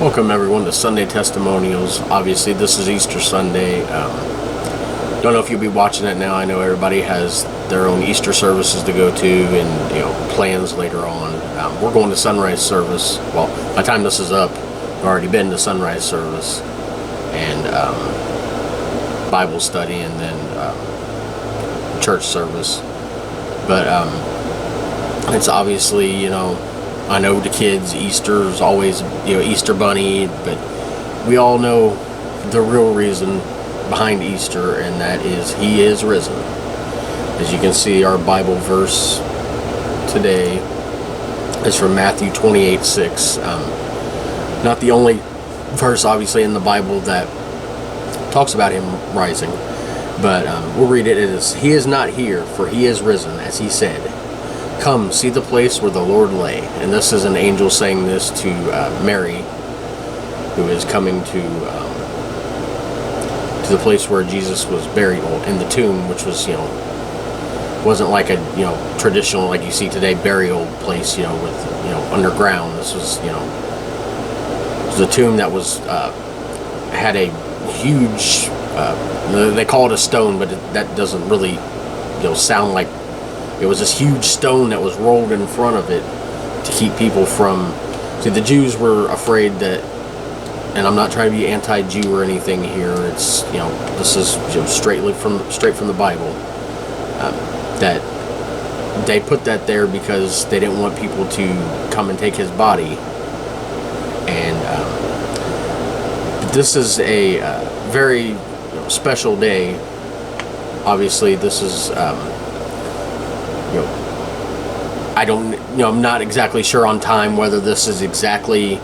Welcome everyone to Sunday Testimonials. Obviously this is Easter Sunday. Don't know if you'll be watching it now. I know everybody has their own Easter services to go to and plans later on. We're going to sunrise service. Well, by the time this is up, I've already been to sunrise service and Bible study and then church service. But it's obviously, I know the kids, Easter's always, Easter Bunny, but we all know the real reason behind Easter, and that is He is risen. As you can see, our Bible verse today is from Matthew 28:6. Not the only verse, obviously, in the Bible that talks about Him rising, but we'll read it. It is, "He is not here, for He is risen, as He said. Come, see the place where the Lord lay." And this is an angel saying this to Mary, who is coming to the place where Jesus was buried, in the tomb, which was, wasn't like a, traditional, like you see today, burial place, with, underground. This was, it was a tomb that was, had a huge, they call it a stone, but that doesn't really, sound like. It was this huge stone that was rolled in front of it to keep people from... See, the Jews were afraid that, and I'm not trying to be anti-Jew or anything here, it's, this is straight from the Bible, that they put that there because they didn't want people to come and take His body. And this is a very special day. Obviously, this is... I don't, I'm not exactly sure on time whether this is exactly,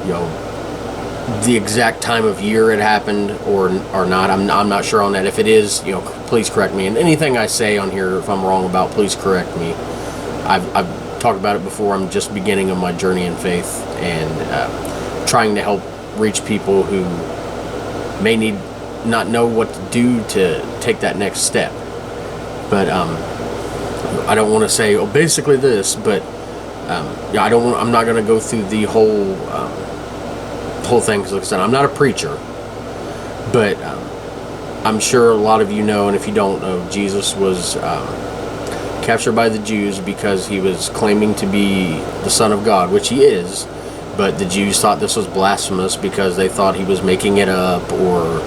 the exact time of year it happened or not. I'm not sure on that. If it is, please correct me. And anything I say on here, if I'm wrong about, please correct me. I've talked about it before. I'm just beginning of my journey in faith and trying to help reach people who may not know what to do to take that next step. But I don't want to say, basically this, but I'm not going to go through the whole thing, because like I said, I'm not a preacher, but I'm sure a lot of you know, and if you don't know, Jesus was captured by the Jews because He was claiming to be the Son of God, which He is, but the Jews thought this was blasphemous because they thought He was making it up or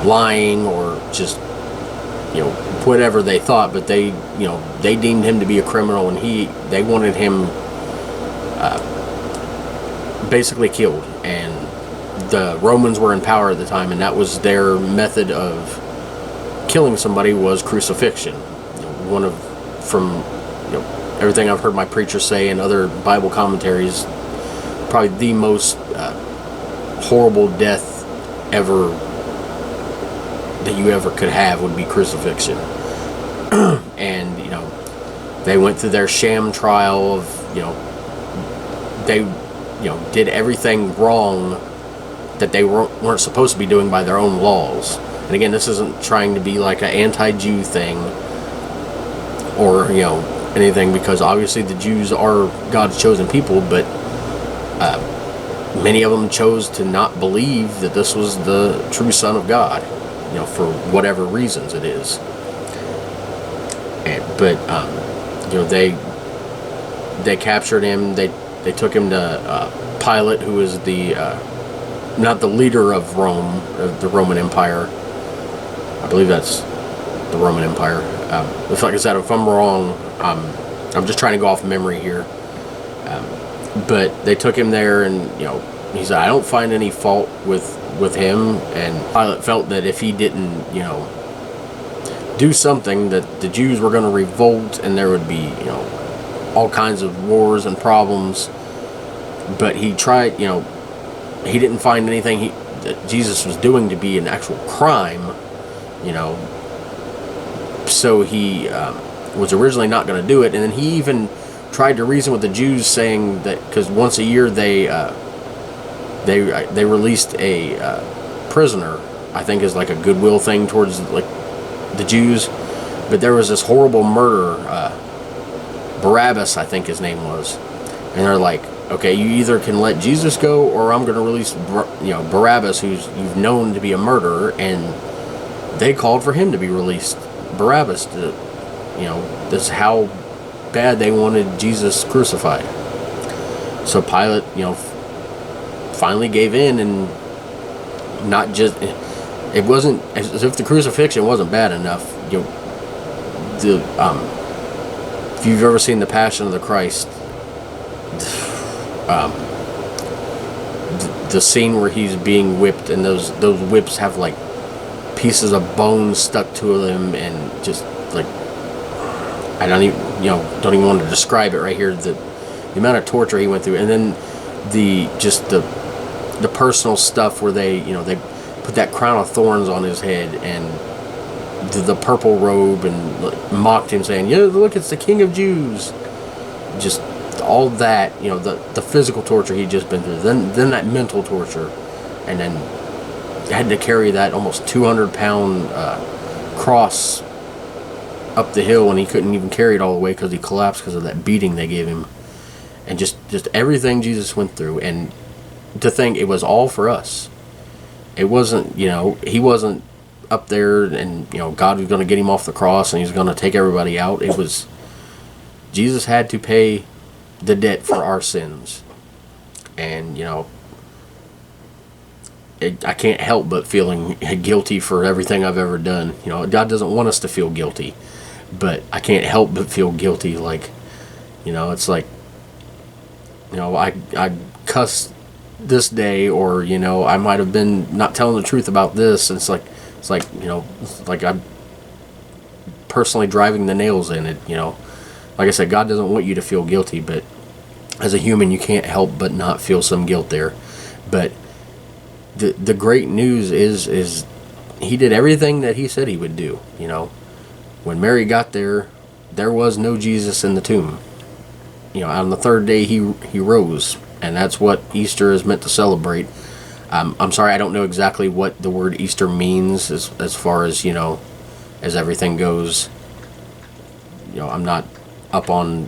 lying or just whatever they thought, but they deemed Him to be a criminal, and they wanted Him basically killed. And the Romans were in power at the time, and that was their method of killing somebody, was crucifixion. From everything I've heard my preacher say and other Bible commentaries, probably the most horrible death ever that you ever could have would be crucifixion. And they went through their sham trial of they did everything wrong that they weren't supposed to be doing by their own laws. And again, this isn't trying to be like an anti-Jew thing or anything, because obviously the Jews are God's chosen people, but many of them chose to not believe that this was the true Son of God, for whatever reasons it is. But they captured Him. They took Him to Pilate, who was the not the leader of Rome, of the Roman Empire. I believe that's the Roman Empire. Like I said, if I'm wrong, I'm just trying to go off memory here. But they took Him there, and He said, "I don't find any fault with Him." And Pilate felt that if he didn't, do something, that the Jews were going to revolt, and there would be, all kinds of wars and problems. But he tried, he didn't find anything that Jesus was doing to be an actual crime, So he was originally not going to do it, and then he even tried to reason with the Jews, saying that because once a year they released a prisoner, I think, is like a goodwill thing towards like the Jews. But there was this horrible murderer, Barabbas, I think his name was, and they're like, okay, you either can let Jesus go, or I'm going to release, Barabbas, who's you've known to be a murderer, and they called for him to be released. Barabbas, this is how bad they wanted Jesus crucified. So Pilate, finally gave in, and not just, it wasn't as if the crucifixion wasn't bad enough. If you've ever seen the Passion of the Christ, the scene where he's being whipped, and those whips have like pieces of bone stuck to them, and just like, I don't even want to describe it right here. The amount of torture he went through, and then the personal stuff where they put that crown of thorns on his head, and the purple robe, and mocked him, saying, "Yeah, look, it's the King of Jews." Just all that, the physical torture he'd just been through, then that mental torture, and then had to carry that almost 200-pound cross up the hill, and he couldn't even carry it all the way because he collapsed because of that beating they gave him, and just everything Jesus went through. And to think it was all for us. It wasn't, he wasn't up there and God was going to get him off the cross and he's going to take everybody out. It was, Jesus had to pay the debt for our sins. And I can't help but feeling guilty for everything I've ever done. God doesn't want us to feel guilty, but I can't help but feel guilty. Like, it's like, I cussed this day, or I might have been not telling the truth about this. And it's like I'm personally driving the nails in it. Like I said, God doesn't want you to feel guilty, but as a human, you can't help but not feel some guilt there. But the great news is he did everything that he said he would do. When Mary got there was no Jesus in the tomb. On the third day he rose, and that's what Easter is meant to celebrate. I'm sorry, I don't know exactly what the word Easter means as far as as everything goes. I'm not up on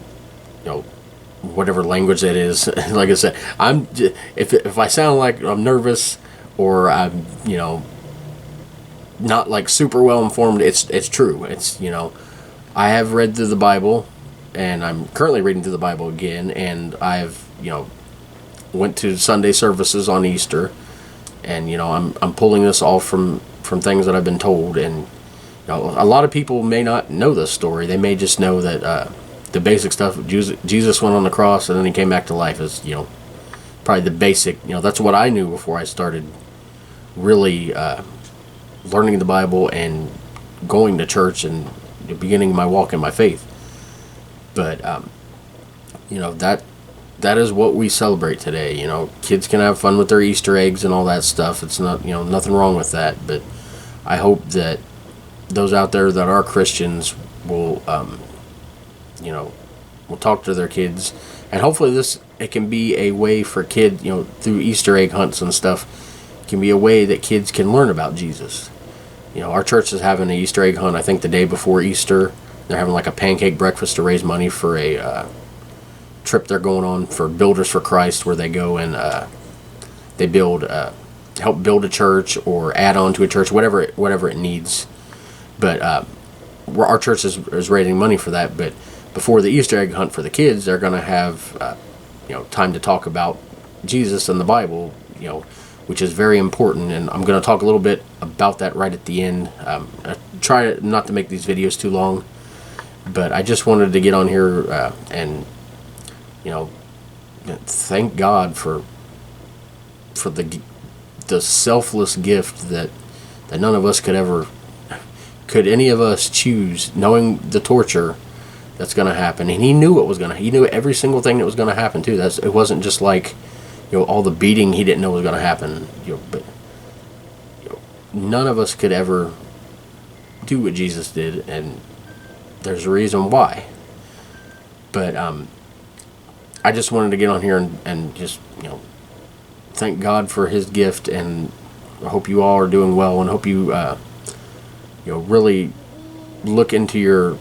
whatever language that is. Like I said, if I sound like I'm nervous or I'm not like super well informed, it's true. It's I have read through the Bible, and I'm currently reading through the Bible again, and I've went to Sunday services on Easter, and I'm pulling this all from things that I've been told. And a lot of people may not know this story. They may just know that the basic stuff. Jesus went on the cross and then he came back to life is probably the basic. That's what I knew before I started really learning the Bible and going to church and beginning my walk in my faith. But that is what we celebrate today. Kids can have fun with their Easter eggs and all that stuff. It's not nothing wrong with that. But I hope that those out there that are Christians will will talk to their kids, and hopefully it can be a way for kids, through Easter egg hunts and stuff, it can be a way that kids can learn about Jesus. Our church is having an Easter egg hunt, I think the day before Easter. They're having like a pancake breakfast to raise money for a trip they're going on for Builders for Christ, where they go and they help build a church or add on to a church, whatever it needs. But our church is raising money for that. But before the Easter egg hunt for the kids, they're going to have time to talk about Jesus and the Bible, which is very important. And I'm going to talk a little bit about that right at the end. I try not to make these videos too long, but I just wanted to get on here and thank God for the selfless gift that none of us could any of us choose, knowing the torture that's going to happen. And he knew he knew every single thing that was going to happen too. It wasn't just like all the beating he didn't know was going to happen. But none of us could ever do what Jesus did, and there's a reason why. But I just wanted to get on here and just thank God for his gift, and I hope you all are doing well, and hope you really look into your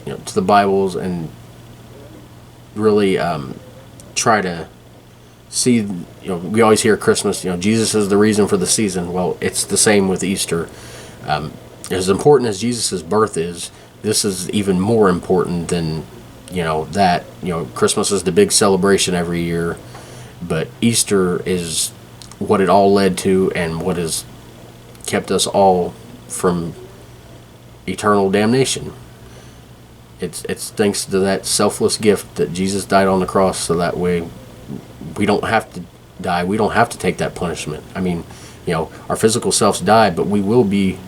to the Bibles and really try to see, we always hear Christmas, Jesus is the reason for the season. Well, it's the same with Easter. As important as Jesus' birth is, this is even more important than, that. Christmas is the big celebration every year, but Easter is what it all led to and what has kept us all from eternal damnation. It's thanks to that selfless gift that Jesus died on the cross, so that way we don't have to die. We don't have to take that punishment. I mean, our physical selves die, but we will be,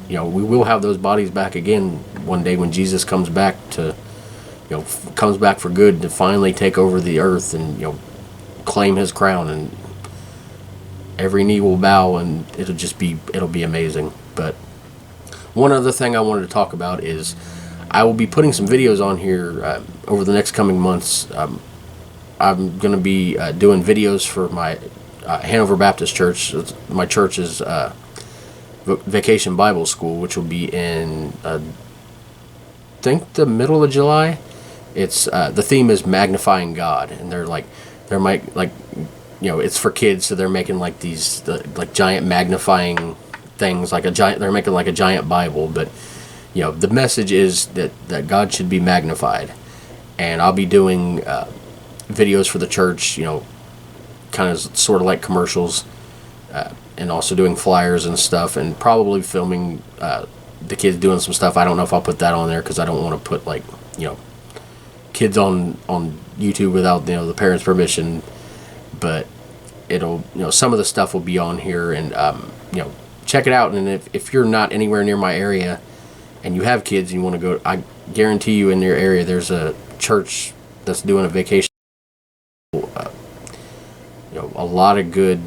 we will have those bodies back again one day when Jesus comes back to, comes back for good to finally take over the earth and, claim his crown, and every knee will bow, and it'll be amazing. But one other thing I wanted to talk about is I will be putting some videos on here over the next coming months. I'm going to be doing videos for my Hanover Baptist Church. My church's Vacation Bible School, which will be in, I think, the middle of July. It's the theme is magnifying God, and it's for kids, so they're making like these like giant magnifying things, they're making like a giant Bible, but the message is that God should be magnified. And I'll be doing videos for the church, kind of sort of like commercials, and also doing flyers and stuff, and probably filming the kids doing some stuff. I don't know if I'll put that on there because I don't want to put kids on YouTube without the parents' permission. But it'll some of the stuff will be on here, and check it out. And if you're not anywhere near my area and you have kids and you want to go, I guarantee you in your area there's a church that's doing a vacation. A lot of good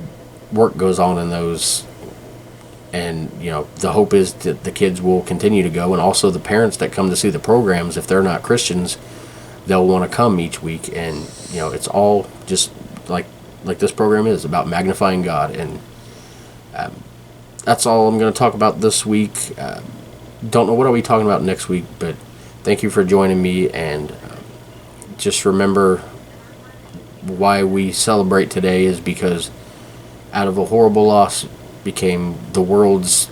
work goes on in those, and the hope is that the kids will continue to go, and also the parents that come to see the programs, if they're not Christians, they'll want to come each week. And it's all just like this program is about magnifying God. And that's all I'm going to talk about this week. Don't know what I'll be talking about next week, but thank you for joining me, and just remember why we celebrate today is because out of a horrible loss became the world's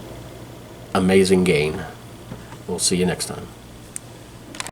amazing gain. We'll see you next time.